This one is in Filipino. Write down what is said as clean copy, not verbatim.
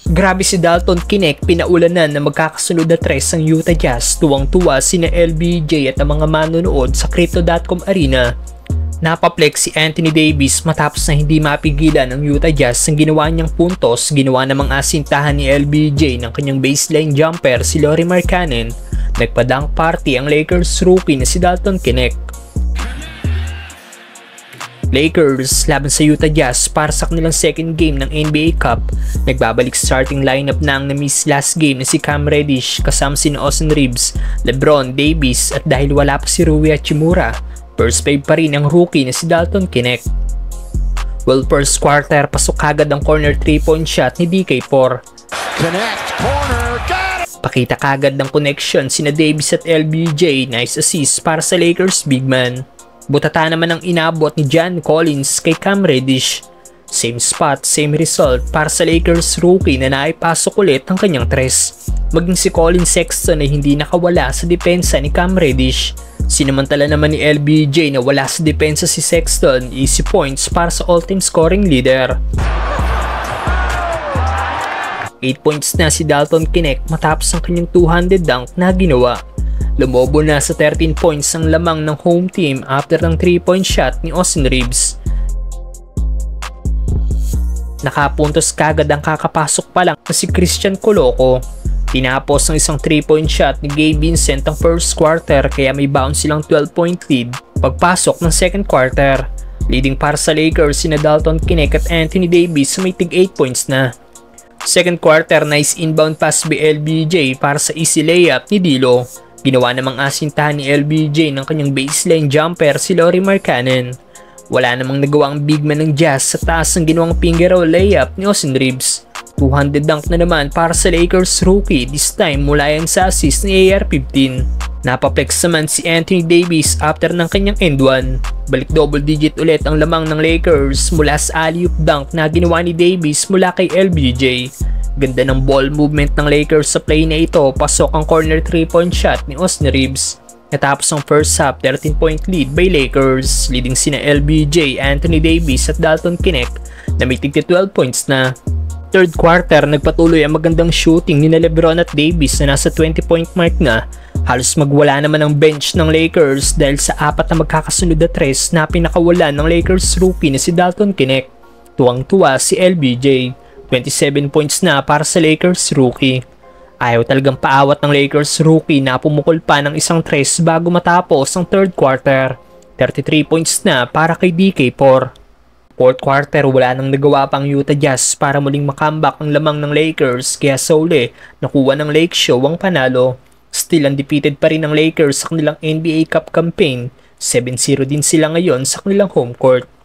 Grabe si Dalton Knecht, pinaulanan na magkakasunod na tres ang Utah Jazz. Tuwang-tuwa sina LBJ at ang mga manonood sa Crypto.com Arena. Napaplex si Anthony Davis matapos na hindi mapigilan ng Utah Jazz ang ginawa niyang puntos. Ginawa namang asintahan ni LBJ ng kanyang baseline jumper si Lauri Markkanen. Nagpa-dunk party ang Lakers rookie na si Dalton Knecht. Lakers laban sa Utah Jazz para sa kanilang second game ng NBA Cup. Nagbabalik starting lineup na ang na-miss last game na si Cam Reddish kasama si Austin Reeves, LeBron, Davis at dahil wala pa si Rui Hachimura, first five pa rin ang rookie na si Dalton Knecht. Well, first quarter pasok kagad ang corner 3-point shot ni DK4. Knecht, corner, got it! Pakita kagad ng connection sina Davis at LBJ, nice assist para sa Lakers big man. Butata naman ang inabot ni John Collins kay Cam Reddish. Same spot, same result para sa Lakers rookie na naipasok ulit ang kanyang tres. Maging si Colin Sexton ay hindi nakawala sa depensa ni Cam Reddish. Sinamantala naman ni LBJ na wala sa depensa si Sexton, easy points para sa all-time scoring leader. 8 points na si Dalton Knecht matapos ang kanyang 200 dunk na ginawa. Lumobo na sa 13 points ang lamang ng home team after ng 3-point shot ni Austin Reeves. Nakapuntos kagad ang kakapasok pa lang na si Christian Coloco. Tinapos ang isang 3-point shot ni Gabe Vincent ang first quarter kaya may bounce silang 12-point lead pagpasok ng second quarter. Leading para sa Lakers sina Dalton Knecht at Anthony Davis may tig 8 points na. Second quarter, nice inbound pass by LBJ para sa easy layup ni D'Lo. Ginawa namang asintahan ni LBJ ng kanyang baseline jumper si Lauri Markkanen. Wala namang nagawa ang big man ng Jazz sa taas ng ginawang finger roll layup ni Austin Reeves. 200 dunk na naman para sa Lakers rookie, this time mula yan sa assist ni AR-15. Napaplex naman si Anthony Davis after ng kanyang end one. Balik double digit ulit ang lamang ng Lakers mula sa alley-oop dunk na ginawa ni Davis mula kay LBJ. Ganda ng ball movement ng Lakers sa play na ito, pasok ang corner 3-point shot ni Austin Reeves. Natapos ang first half, 13-point lead by Lakers, leading sina LBJ, Anthony Davis at Dalton Knecht na may tig 12 points na. Third quarter, nagpatuloy ang magandang shooting ni LeBron at Davis na nasa 20-point mark na. Halos magwala naman ang bench ng Lakers dahil sa apat na magkakasunod na tres na pinakawalan ng Lakers rookie na si Dalton Knecht. Tuwang-tuwa si LBJ. 27 points na para sa Lakers rookie. Ayaw talagang paawat ng Lakers rookie na pumukol pa ng isang tres bago matapos ang third quarter. 33 points na para kay DK4. Fourth quarter, wala nang nagawa pang Utah Jazz para muling makambak ang lamang ng Lakers kaya sa uli, nakuha ng Lake Show ang panalo. Still undefeated pa rin ang Lakers sa kanilang NBA Cup campaign. 7-0 din sila ngayon sa kanilang home court.